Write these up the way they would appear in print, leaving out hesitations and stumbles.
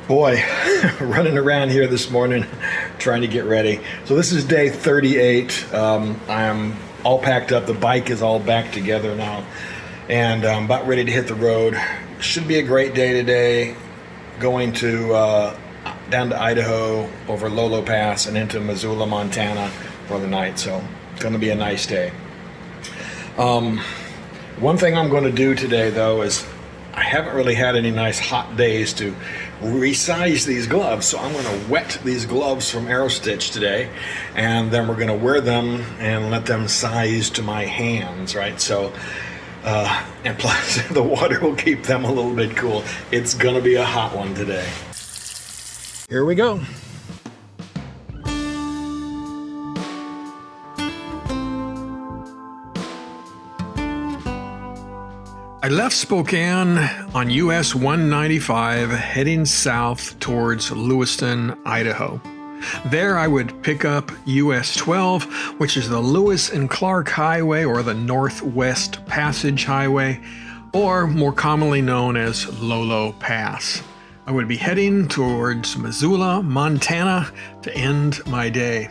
Boy, running around here this morning trying to get ready. So this is day 38. I am all packed up. The bike is all back together now. And I'm about ready to hit the road. Should be a great day today. Going to down to Idaho, over Lolo Pass, and into Missoula, Montana for the night. So it's going to be a nice day. One thing I'm going to do today, though, is I haven't really had any nice hot days to resize these gloves, so I'm going to wet these gloves from AEROSTICH today, and then we're going to wear them and let them size to my hands, right? So, and plus the water will keep them a little bit cool. It's going to be a hot one today. Here we go. I left Spokane on US 195 heading south towards Lewiston, Idaho. There I would pick up US 12, which is the Lewis and Clark Highway or the Northwest Passage Highway, or more commonly known as Lolo Pass. I would be heading towards Missoula, Montana to end my day.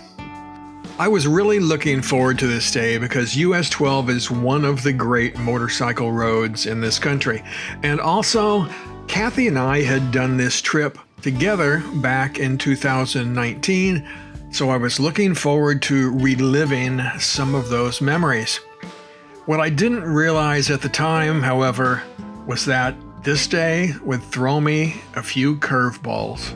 I was really looking forward to this day because US 12 is one of the great motorcycle roads in this country. And also, Kathy and I had done this trip together back in 2019, so I was looking forward to reliving some of those memories. What I didn't realize at the time, however, was that this day would throw me a few curveballs.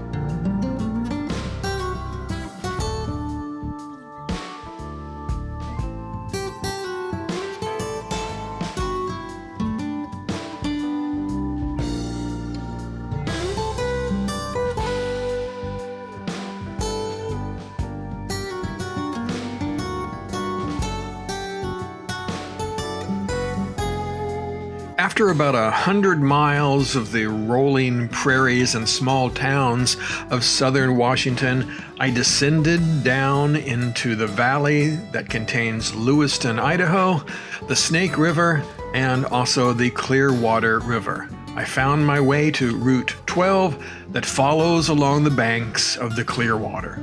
After about 100 miles of the rolling prairies and small towns of southern Washington, I descended down into the valley that contains Lewiston, Idaho, the Snake River, and also the Clearwater River. I found my way to Route 12 that follows along the banks of the Clearwater.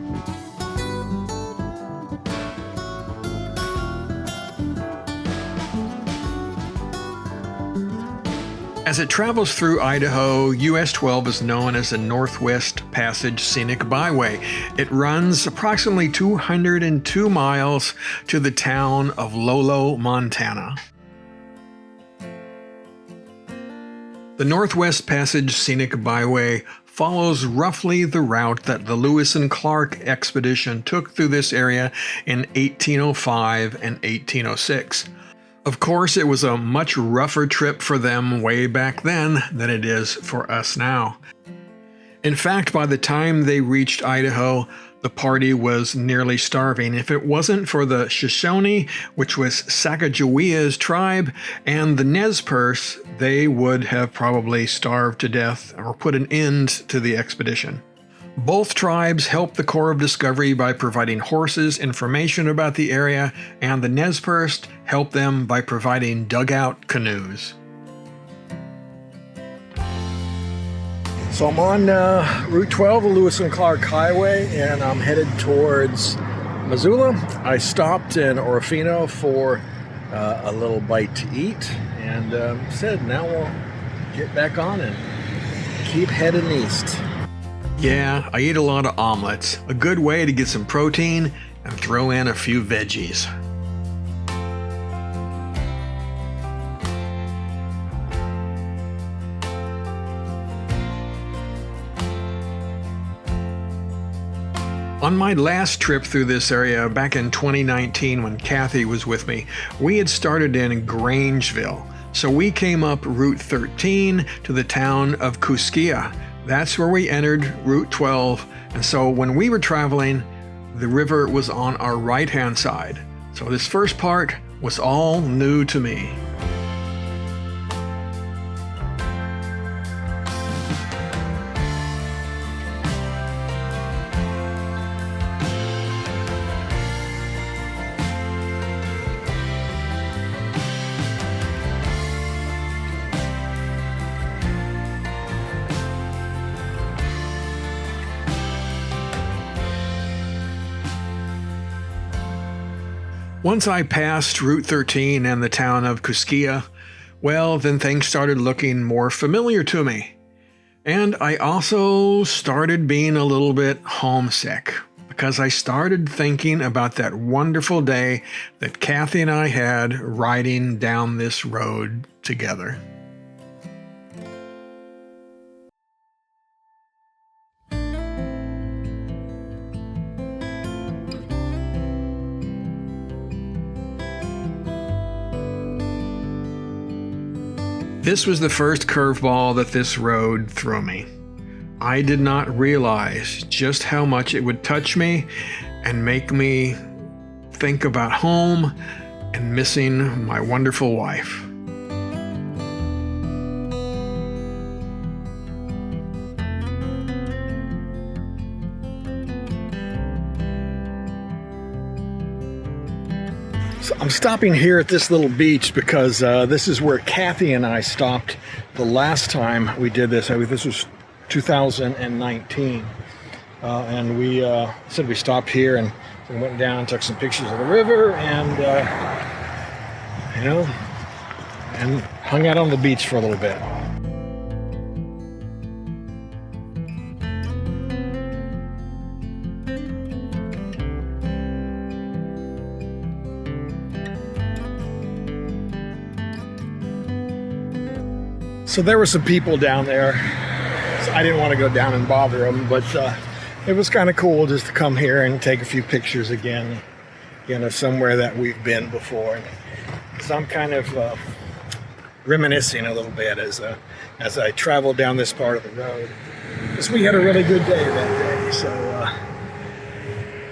As it travels through Idaho, US 12 is known as the Northwest Passage Scenic Byway. It runs approximately 202 miles to the town of Lolo, Montana. The Northwest Passage Scenic Byway follows roughly the route that the Lewis and Clark expedition took through this area in 1805 and 1806. Of course, it was a much rougher trip for them way back then than it is for us now. In fact, by the time they reached Idaho, the party was nearly starving. If it wasn't for the Shoshone, which was Sacagawea's tribe, and the Nez Perce, they would have probably starved to death or put an end to the expedition. Both tribes helped the Corps of Discovery by providing horses information about the area, and the Nez Perce helped them by providing dugout canoes. So I'm on Route 12, the Lewis and Clark Highway, and I'm headed towards Missoula. I stopped in Orofino for a little bite to eat, and said now we'll get back on and keep heading east. Yeah, I eat a lot of omelets. A good way to get some protein and throw in a few veggies. On my last trip through this area back in 2019 when Kathy was with me, we had started in Grangeville. So we came up Route 13 to the town of Kooskia. That's where we entered Route 12, and so when we were traveling, the river was on our right-hand side. So this first part was all new to me. Once I passed Route 13 and the town of Cusquia, well, then things started looking more familiar to me. And I also started being a little bit homesick because I started thinking about that wonderful day that Kathy and I had riding down this road together. This was the first curveball that this road threw me. I did not realize just how much it would touch me and make me think about home and missing my wonderful wife. So I'm stopping here at this little beach because this is where Kathy and I stopped the last time we did this. This was 2019, and we said we stopped here and we went down and took some pictures of the river and and hung out on the beach for a little bit. So there were some people down there. So I didn't want to go down and bother them, but it was kind of cool just to come here and take a few pictures again, somewhere that we've been before. So I'm kind of reminiscing a little bit as I traveled down this part of the road, because we had a really good day that day. So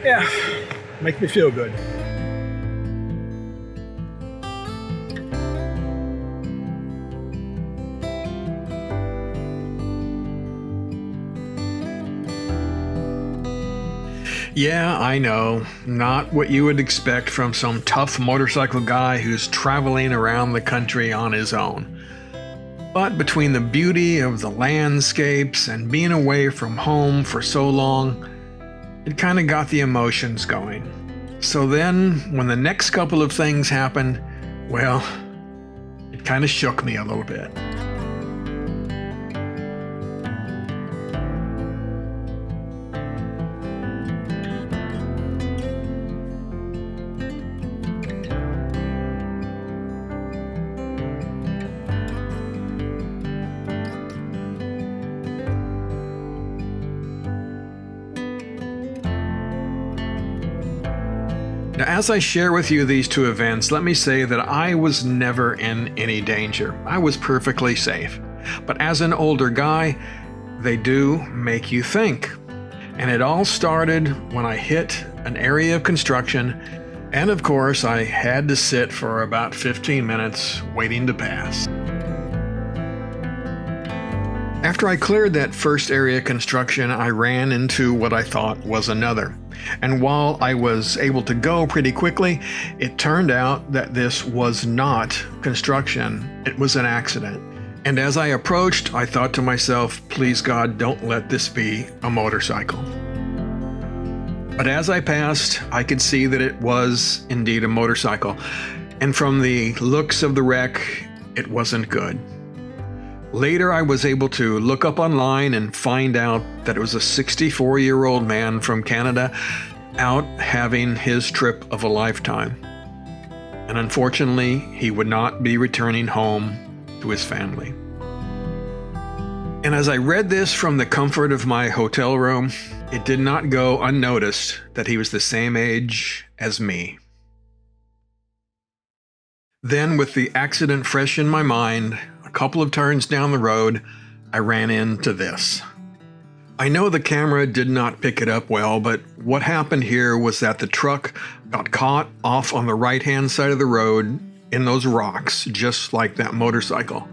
yeah, make me feel good. Yeah, I know. Not what you would expect from some tough motorcycle guy who's traveling around the country on his own. But between the beauty of the landscapes and being away from home for so long, it kind of got the emotions going. So then, when the next couple of things happened, well, it kind of shook me a little bit. Now, as I share with you these two events, let me say that I was never in any danger. I was perfectly safe. But as an older guy, they do make you think. And it all started when I hit an area of construction, and of course I had to sit for about 15 minutes waiting to pass. After I cleared that first area of construction, I ran into what I thought was another. And while I was able to go pretty quickly, it turned out that this was not construction. It was an accident. And as I approached, I thought to myself, please God, don't let this be a motorcycle. But as I passed, I could see that it was indeed a motorcycle. And from the looks of the wreck, it wasn't good. Later, I was able to look up online and find out that it was a 64-year-old man from Canada out having his trip of a lifetime. And unfortunately, he would not be returning home to his family. And as I read this from the comfort of my hotel room, it did not go unnoticed that he was the same age as me. Then, with the accident fresh in my mind, a couple of turns down the road, I ran into this. I know the camera did not pick it up well, but what happened here was that the truck got caught off on the right-hand side of the road in those rocks, just like that motorcycle.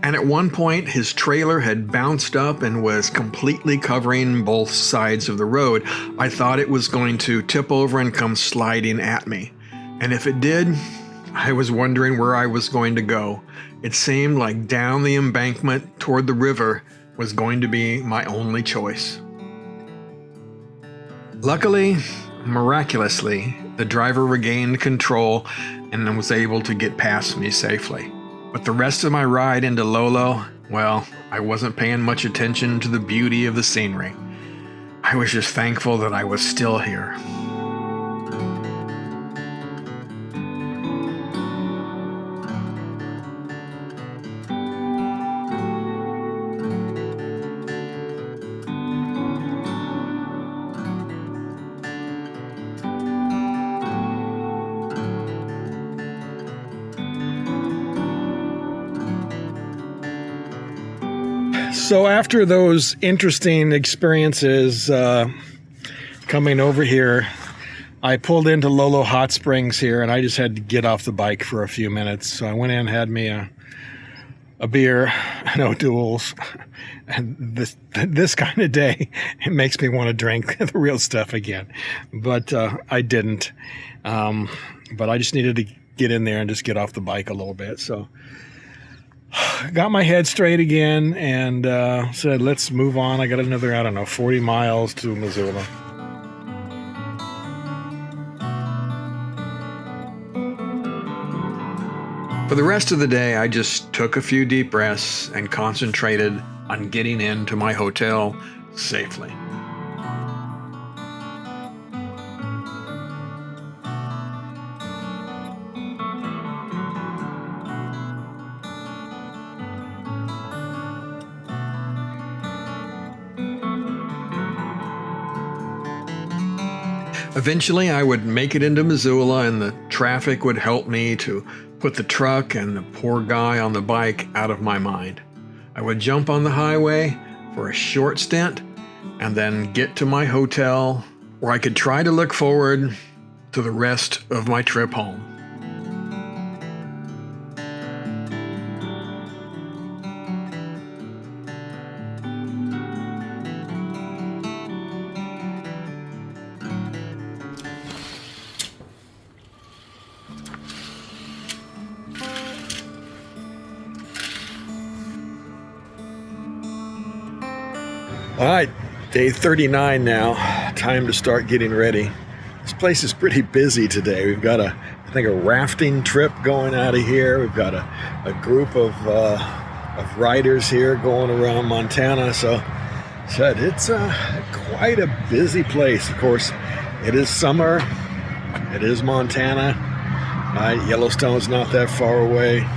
And at one point, his trailer had bounced up and was completely covering both sides of the road. I thought it was going to tip over and come sliding at me. And if it did, I was wondering where I was going to go. It seemed like down the embankment toward the river was going to be my only choice. Luckily, Miraculously, the driver regained control and was able to get past me safely. But the rest of my ride into Lolo, well, I wasn't paying much attention to the beauty of the scenery. I was just thankful that I was still here. So after those interesting experiences coming over here, I pulled into Lolo Hot Springs here, and I just had to get off the bike for a few minutes. So I went in and had me a beer, no duels. And this kind of day, it makes me want to drink the real stuff again. But I didn't. But I just needed to get in there and just get off the bike a little bit. So got my head straight again and said, let's move on. I got another, 40 miles to Missoula. For the rest of the day, I just took a few deep breaths and concentrated on getting into my hotel safely. Eventually, I would make it into Missoula, and the traffic would help me to put the truck and the poor guy on the bike out of my mind. I would jump on the highway for a short stint and then get to my hotel, where I could try to look forward to the rest of my trip home. All right, day 39 now. Time to start getting ready. This place is pretty busy today. We've got a rafting trip going out of here. We've got a group of riders here going around Montana. So it's quite a busy place. Of course, it is summer. It is Montana. Yellowstone's not that far away.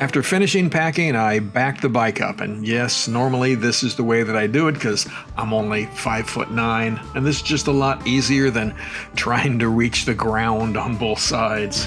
After finishing packing, I backed the bike up, and yes, normally this is the way that I do it because I'm only 5'9", and this is just a lot easier than trying to reach the ground on both sides.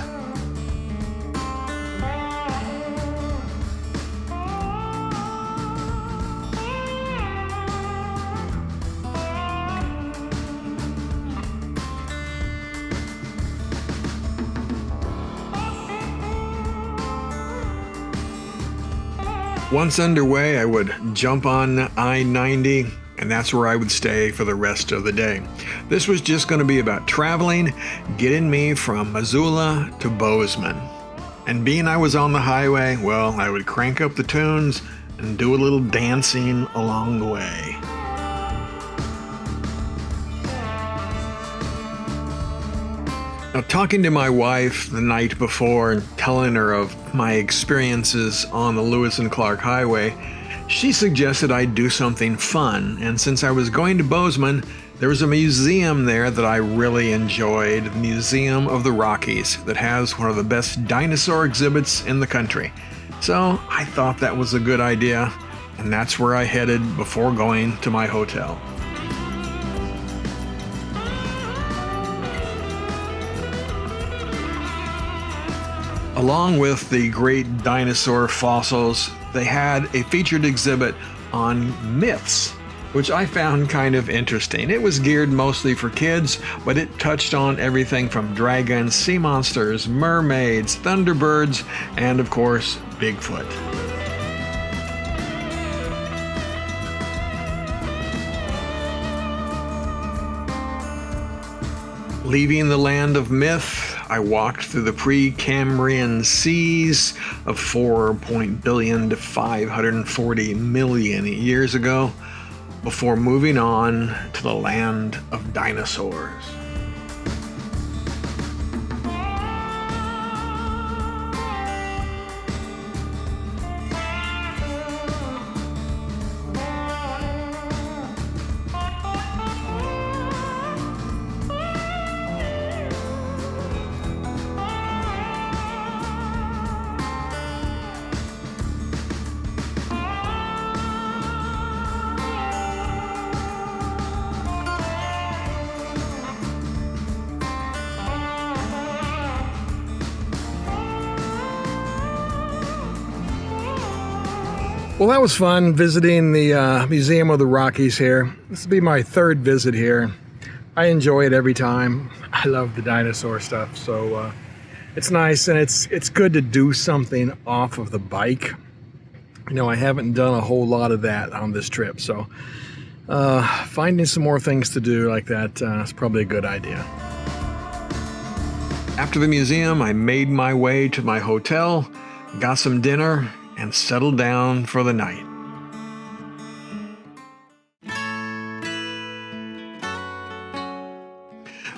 Once underway, I would jump on I-90, and that's where I would stay for the rest of the day. This was just going to be about traveling, getting me from Missoula to Bozeman. And being I was on the highway, well, I would crank up the tunes and do a little dancing along the way. Now, talking to my wife the night before and telling her of my experiences on the Lewis and Clark Highway, she suggested I do something fun. And since I was going to Bozeman, there was a museum there that I really enjoyed, the Museum of the Rockies, that has one of the best dinosaur exhibits in the country. So I thought that was a good idea, and that's where I headed before going to my hotel. Along with the great dinosaur fossils, they had a featured exhibit on myths, which I found kind of interesting. It was geared mostly for kids, but it touched on everything from dragons, sea monsters, mermaids, thunderbirds, and of course, Bigfoot. Leaving the land of myth, I walked through the Precambrian seas of 4 billion to 540 million years ago, before moving on to the land of dinosaurs. Well, that was fun visiting the Museum of the Rockies here. This will be my third visit here. I enjoy it every time. I love the dinosaur stuff, so it's nice, and it's good to do something off of the bike. You know, I haven't done a whole lot of that on this trip, so finding some more things to do like that is probably a good idea. After the museum, I made my way to my hotel, got some dinner, and settled down for the night.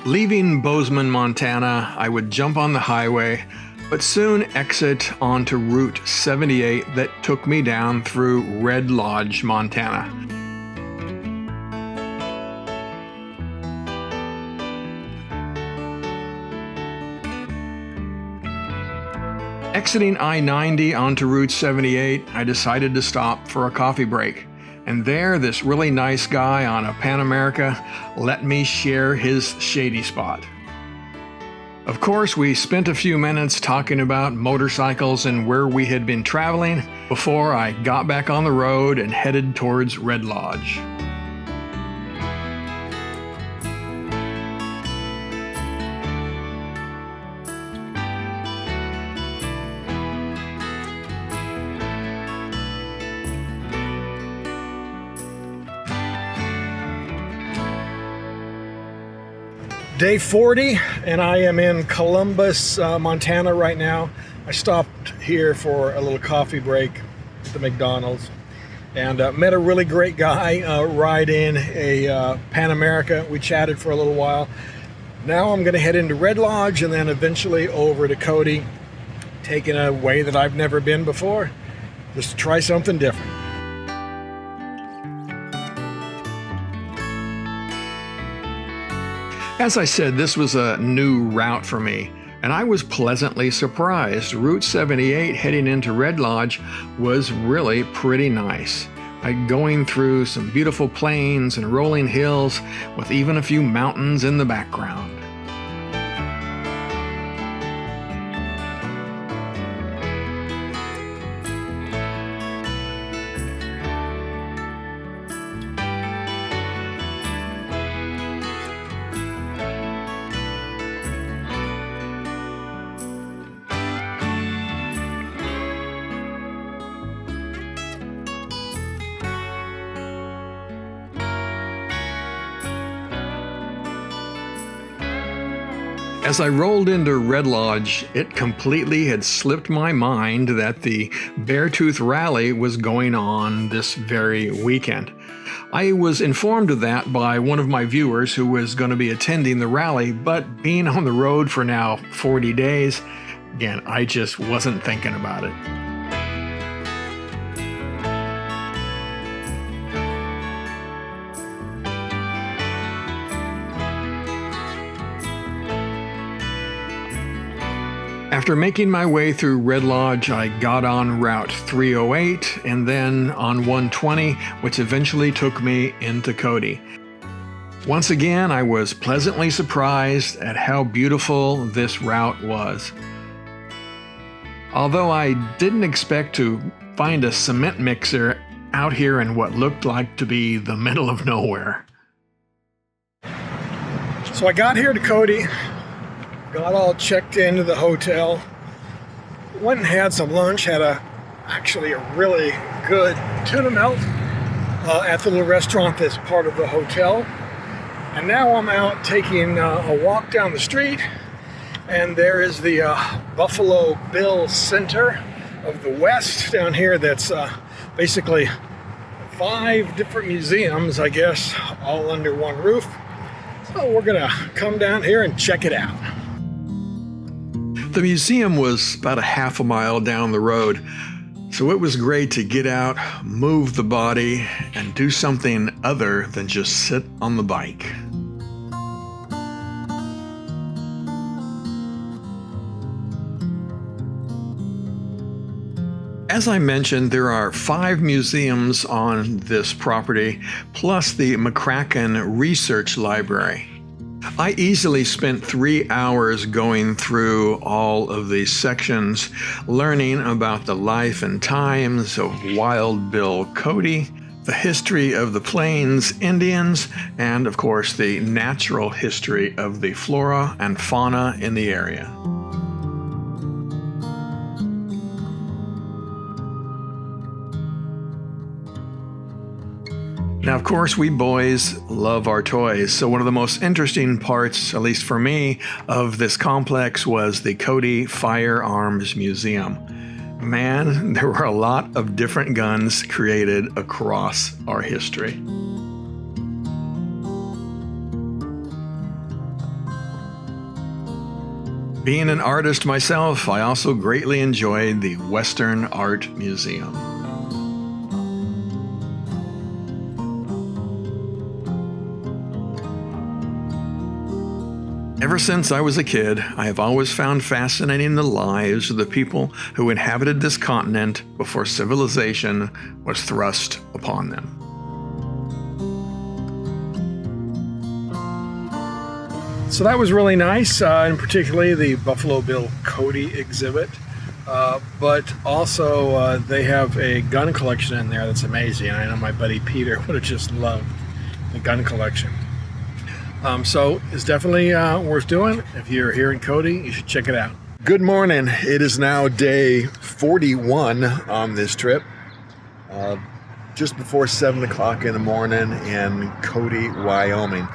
Leaving Bozeman, Montana, I would jump on the highway, but soon exit onto Route 78 that took me down through Red Lodge, Montana. Exiting I-90 onto Route 78, I decided to stop for a coffee break. And there, this really nice guy on a Pan America let me share his shady spot. Of course, we spent a few minutes talking about motorcycles and where we had been traveling before I got back on the road and headed towards Red Lodge. Day 40, and I am in Columbus, Montana right now. I stopped here for a little coffee break at the McDonald's and met a really great guy riding a Pan America. We chatted for a little while. Now I'm going to head into Red Lodge and then eventually over to Cody, taking a way that I've never been before, just to try something different. As I said, this was a new route for me, and I was pleasantly surprised. Route 78 heading into Red Lodge was really pretty nice. Going through some beautiful plains and rolling hills with even a few mountains in the background. As I rolled into Red Lodge, it completely had slipped my mind that the Beartooth Rally was going on this very weekend. I was informed of that by one of my viewers who was going to be attending the rally, but being on the road for now 40 days, again, I just wasn't thinking about it. After making my way through Red Lodge, I got on Route 308 and then on 120, which eventually took me into Cody. Once again, I was pleasantly surprised at how beautiful this route was. Although I didn't expect to find a cement mixer out here in what looked like to be the middle of nowhere. So I got here to Cody, got all checked into the hotel, went and had some lunch, had actually a really good tuna melt at the little restaurant that's part of the hotel. And now I'm out taking a walk down the street, and there is the Buffalo Bill Center of the West down here. That's basically 5 different museums, I guess, all under one roof. So we're gonna come down here and check it out. The museum was about a half a mile down the road, so it was great to get out, move the body, and do something other than just sit on the bike. As I mentioned, there are 5 museums on this property, plus the McCracken Research Library. I easily spent 3 hours going through all of these sections, learning about the life and times of Wild Bill Cody, the history of the Plains Indians, and of course the natural history of the flora and fauna in the area. Now, of course, we boys love our toys, so one of the most interesting parts, at least for me, of this complex was the Cody Firearms Museum. Man, there were a lot of different guns created across our history. Being an artist myself, I also greatly enjoyed the Western Art Museum. Ever since I was a kid, I have always found fascinating the lives of the people who inhabited this continent before civilization was thrust upon them. So that was really nice, and particularly the Buffalo Bill Cody exhibit. But also they have a gun collection in there that's amazing. I know my buddy Peter would have just loved the gun collection. So it's definitely worth doing. If you're here in Cody, you should check it out. Good morning. It is now day 41 on this trip. Just before 7 o'clock in the morning in Cody, Wyoming.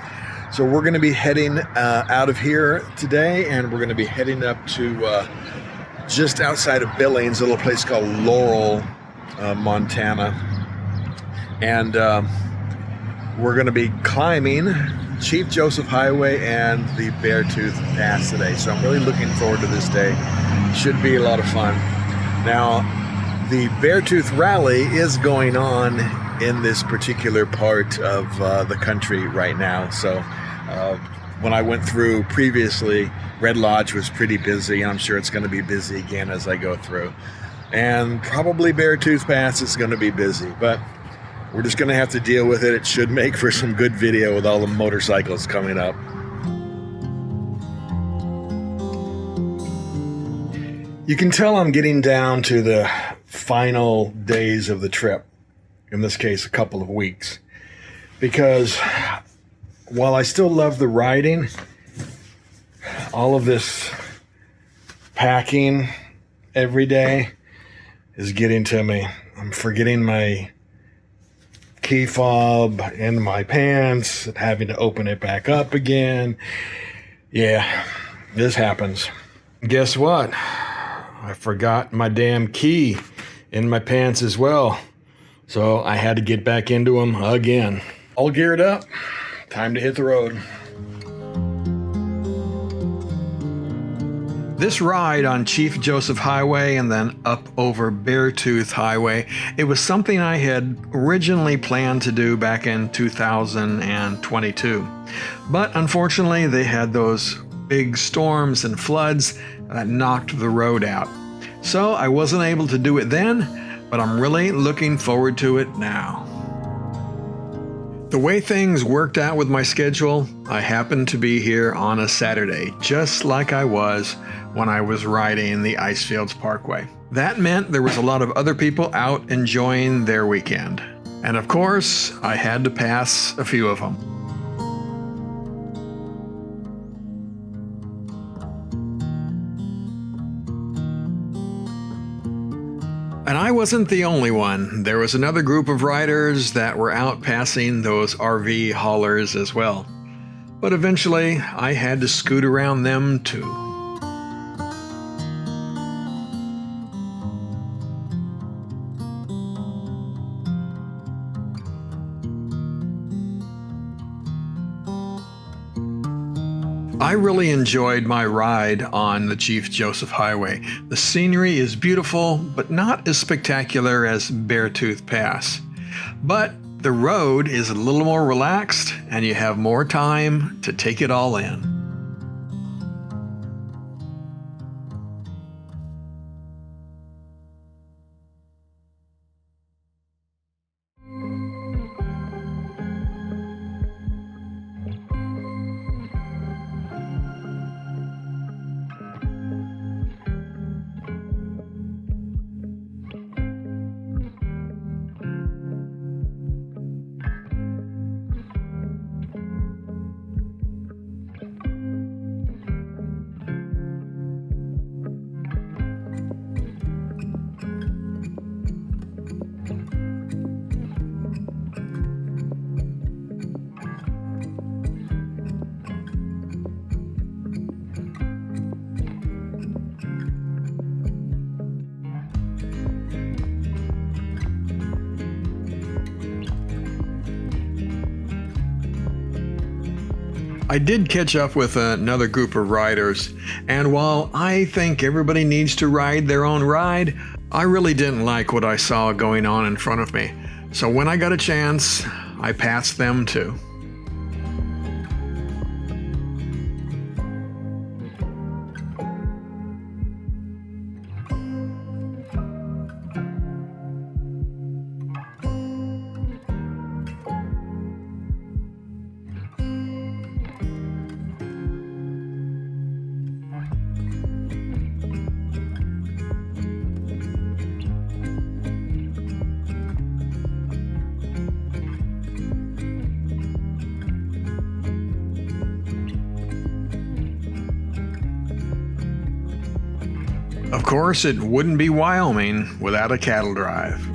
So we're going to be heading out of here today, and we're going to be heading up to just outside of Billings, a little place called Laurel, Montana. And we're going to be climbing Chief Joseph Highway and the Beartooth Pass today. So I'm really looking forward to this day. Should be a lot of fun. Now, the Beartooth Rally is going on in this particular part of the country right now. So when I went through previously, Red Lodge was pretty busy. I'm sure it's going to be busy again as I go through. And probably Beartooth Pass is going to be busy, but we're just going to have to deal with it. It should make for some good video with all the motorcycles coming up. You can tell I'm getting down to the final days of the trip. In this case, a couple of weeks. Because while I still love the riding, all of this packing every day is getting to me. I'm forgetting my key fob in my pants, having to open it back up again. Yeah, this happens. Guess what? I forgot my damn key in my pants as well. So I had to get back into them again. All geared up. Time to hit the road. This ride on Chief Joseph Highway and then up over Beartooth Highway, it was something I had originally planned to do back in 2022. But unfortunately, they had those big storms and floods that knocked the road out. So I wasn't able to do it then, but I'm really looking forward to it now. The way things worked out with my schedule, I happened to be here on a Saturday, just like I was when I was riding the Icefields Parkway. That meant there was a lot of other people out enjoying their weekend. And of course, I had to pass a few of them. And I wasn't the only one. There was another group of riders that were out passing those RV haulers as well. But eventually, I had to scoot around them too. I really enjoyed my ride on the Chief Joseph Highway. The scenery is beautiful, but not as spectacular as Beartooth Pass. But the road is a little more relaxed, and you have more time to take it all in. I did catch up with another group of riders, and while I think everybody needs to ride their own ride, I really didn't like what I saw going on in front of me. So when I got a chance, I passed them too. Of course, it wouldn't be Wyoming without a cattle drive.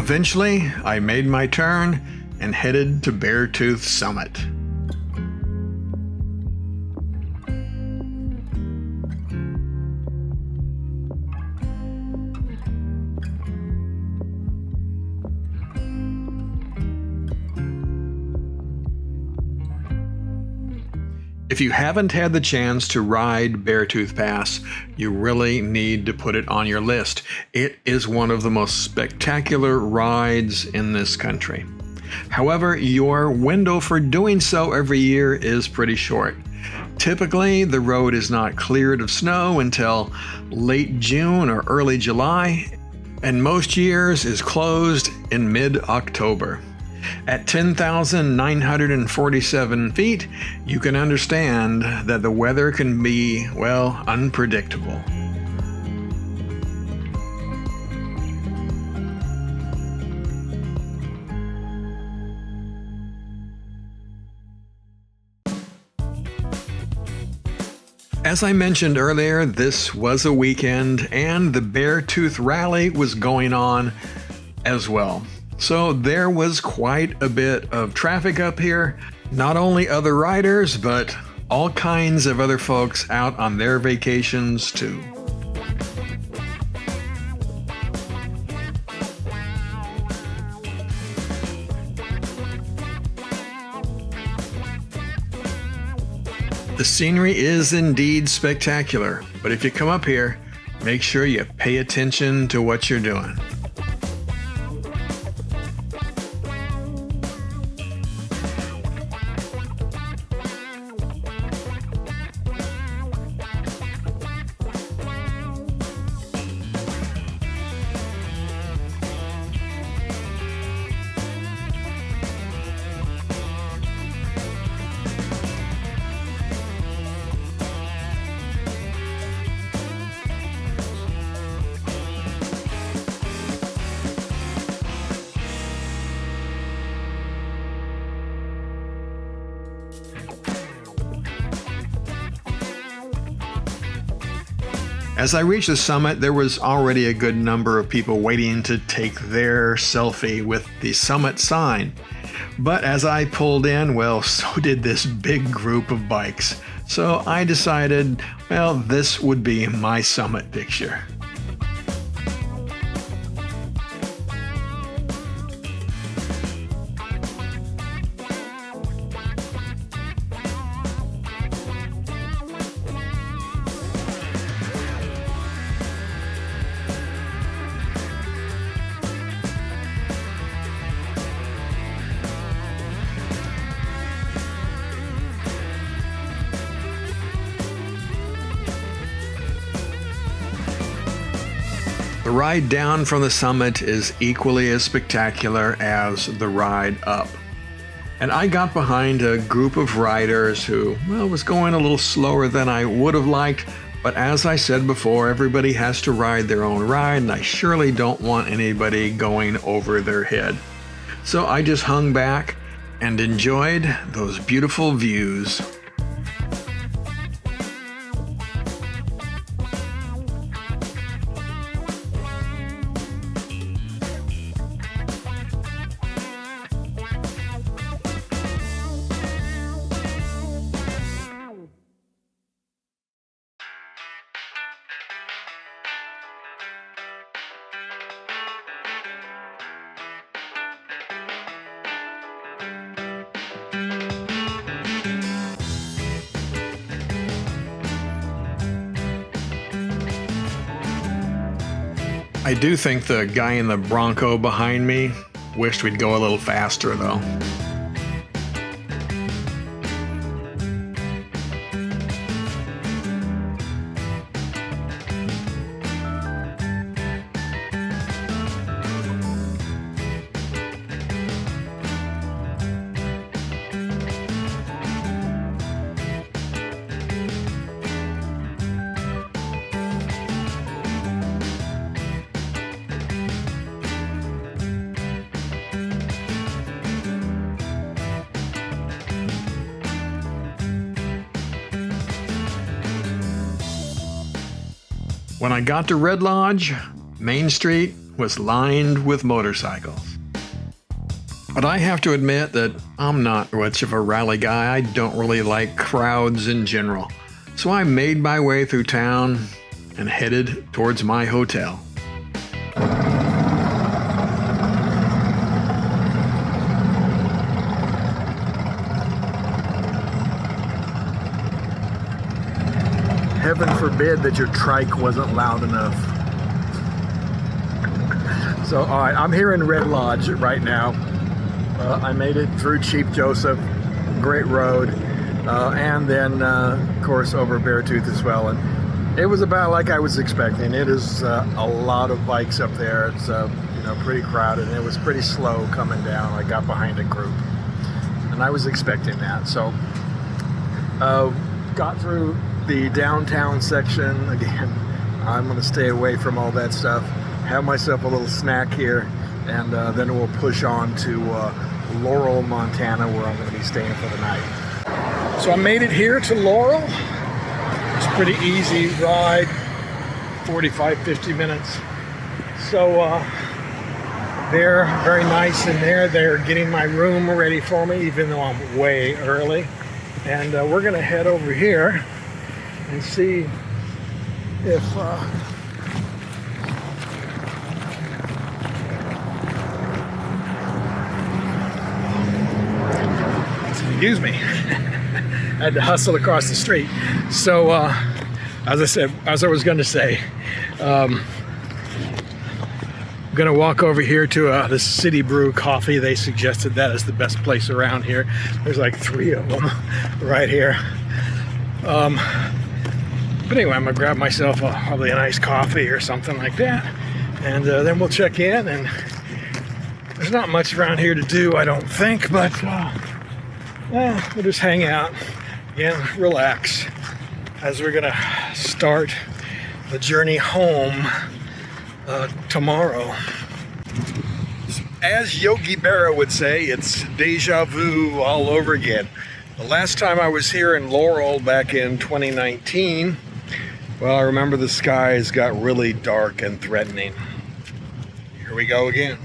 Eventually, I made my turn and headed to Beartooth Summit. If you haven't had the chance to ride Beartooth Pass, you really need to put it on your list. It is one of the most spectacular rides in this country. However, your window for doing so every year is pretty short. Typically, the road is not cleared of snow until late June or early July, and most years is closed in mid-October. At 10,947 feet, you can understand that the weather can be, well, unpredictable. As I mentioned earlier, this was a weekend and the Beartooth Rally was going on as well. So there was quite a bit of traffic up here, not only other riders, but all kinds of other folks out on their vacations too. The scenery is indeed spectacular, but if you come up here, make sure you pay attention to what you're doing. As I reached the summit, there was already a good number of people waiting to take their selfie with the summit sign. But as I pulled in, well, so did this big group of bikes. So I decided, well, this would be my summit picture. The ride down from the summit is equally as spectacular as the ride up. And I got behind a group of riders who, well, was going a little slower than I would have liked, but as I said before, everybody has to ride their own ride, and I surely don't want anybody going over their head. So I just hung back and enjoyed those beautiful views. I do think the guy in the Bronco behind me wished we'd go a little faster though. When I got to Red Lodge, Main Street was lined with motorcycles. But I have to admit that I'm not much of a rally guy. I don't really like crowds in general. So I made my way through town and headed towards my hotel. Heaven forbid that your trike wasn't loud enough. So, all right, I'm here in Red Lodge right now. I made it through Chief Joseph, great road, and then, of course, over Beartooth as well. And it was about like I was expecting. It is a lot of bikes up there. It's pretty crowded, and it was pretty slow coming down. I got behind a group, and I was expecting that. So, got through the downtown section. Again, I'm going to stay away from all that stuff, have myself a little snack here, and then we'll push on to Laurel, Montana, where I'm going to be staying for the night. So I made it here to Laurel. It's a pretty easy ride, 45-50 minutes. So they're very nice in there. They're getting my room ready for me, even though I'm way early. And we're going to head over here and see if excuse me. I had to hustle across the street. So as I was going to say, I'm going to walk over here to the City Brew Coffee. They suggested that is the best place around here. There's like 3 of them right here. But anyway, I'm gonna grab myself probably a nice coffee or something like that, and then we'll check in. And there's not much around here to do, I don't think, but we'll just hang out and relax as we're gonna start the journey home tomorrow. As Yogi Berra would say, it's deja vu all over again. The last time I was here in Laurel back in 2019, Well, I remember the skies got really dark and threatening. Here we go again.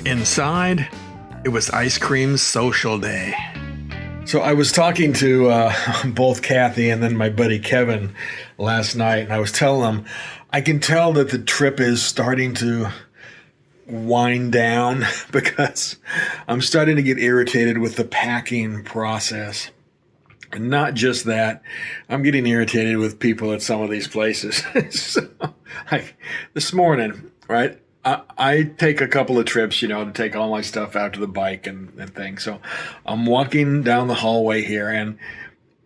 Inside, it was ice cream social day. So I was talking to both Kathy and then my buddy Kevin last night, and I was telling them, I can tell that the trip is starting to wind down because I'm starting to get irritated with the packing process. And not just that, I'm getting irritated with people at some of these places. So, like this morning, right? I take a couple of trips, to take all my stuff out to the bike and things. So I'm walking down the hallway here and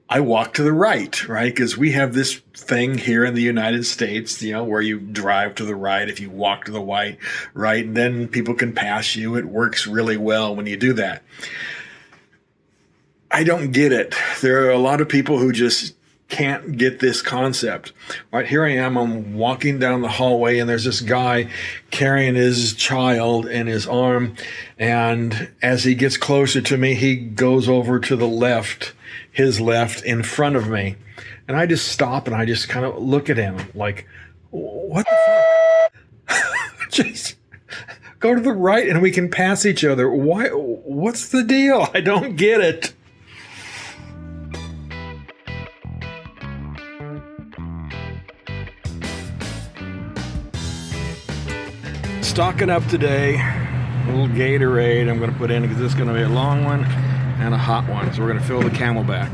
I walk to the right, right? Because we have this thing here in the United States, where you drive to the right if you walk to the right, and then people can pass you. It works really well when you do that. I don't get it. There are a lot of people who just can't get this concept. Right here I am, I'm walking down the hallway and there's this guy carrying his child in his arm, and as he gets closer to me, he goes over to the left, his left, in front of me. And I just stop and I just kind of look at him like, what the fuck? Just go to the right and we can pass each other. Why? What's the deal? I don't get it. Stocking up today, a little Gatorade I'm going to put in because this is going to be a long one and a hot one. So we're going to fill the Camelback.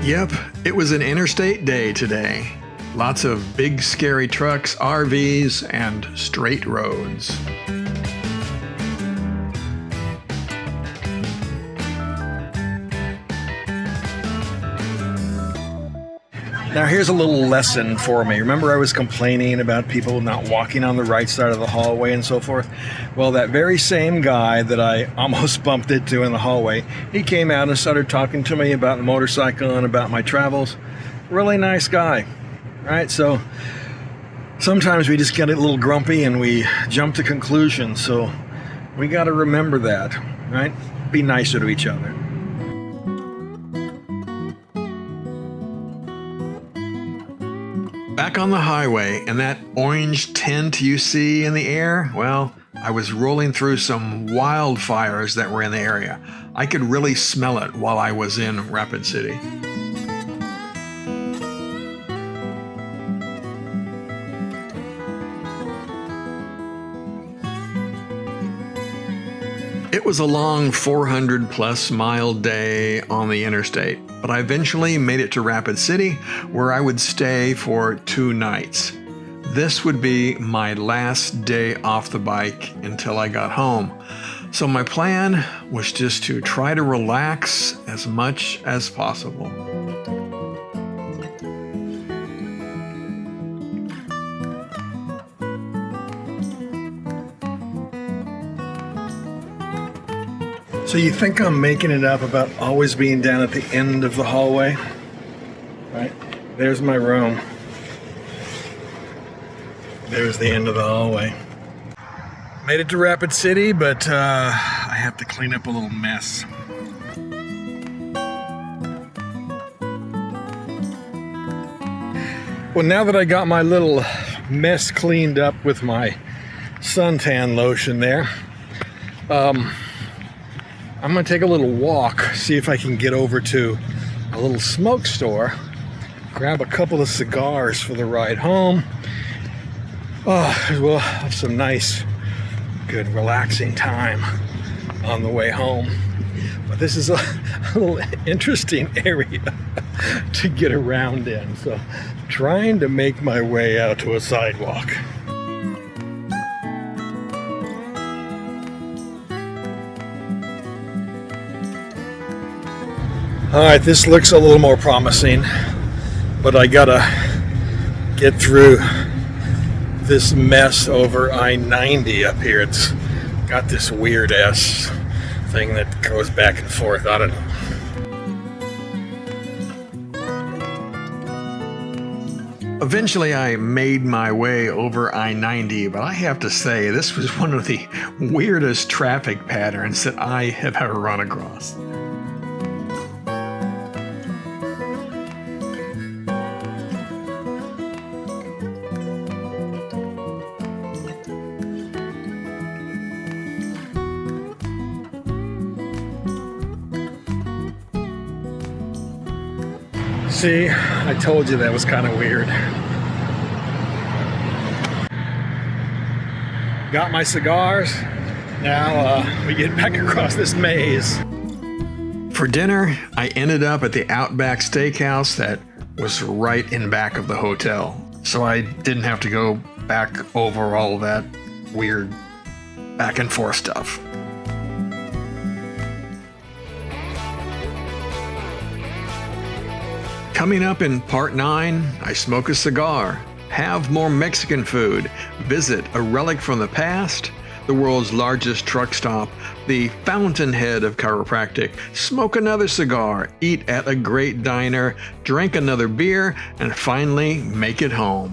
Yep, it was an interstate day today. Lots of big scary trucks, RVs, and straight roads. Now here's a little lesson for me. Remember I was complaining about people not walking on the right side of the hallway and so forth? Well, that very same guy that I almost bumped into in the hallway, he came out and started talking to me about the motorcycle and about my travels. Really nice guy, right? So sometimes we just get a little grumpy and we jump to conclusions. So we got to remember that, right? Be nicer to each other. Back on the highway, and that orange tint you see in the air, well, I was rolling through some wildfires that were in the area. I could really smell it while I was in Rapid City. It was a long 400-plus mile day on the interstate, but I eventually made it to Rapid City, where I would stay for 2 nights. This would be my last day off the bike until I got home. So my plan was just to try to relax as much as possible. So you think I'm making it up about always being down at the end of the hallway? Right? There's my room. There's the end of the hallway. Made it to Rapid City, but I have to clean up a little mess. Well, now that I got my little mess cleaned up with my suntan lotion there, I'm going to take a little walk, see if I can get over to a little smoke store, grab a couple of cigars for the ride home. We'll have some nice, good, relaxing time on the way home. But this is a little interesting area to get around in, so trying to make my way out to a sidewalk. All right, this looks a little more promising, but I gotta get through this mess over I-90 up here. It's got this weird ass thing that goes back and forth. I don't know. Eventually I made my way over I-90, but I have to say this was one of the weirdest traffic patterns that I have ever run across. See, I told you that was kind of weird. Got my cigars. Now we get back across this maze. For dinner, I ended up at the Outback Steakhouse that was right in back of the hotel. So I didn't have to go back over all that weird back and forth stuff. Coming up in part 9, I smoke a cigar, have more Mexican food, visit a relic from the past, the world's largest truck stop, the fountainhead of chiropractic, smoke another cigar, eat at a great diner, drink another beer, and finally make it home.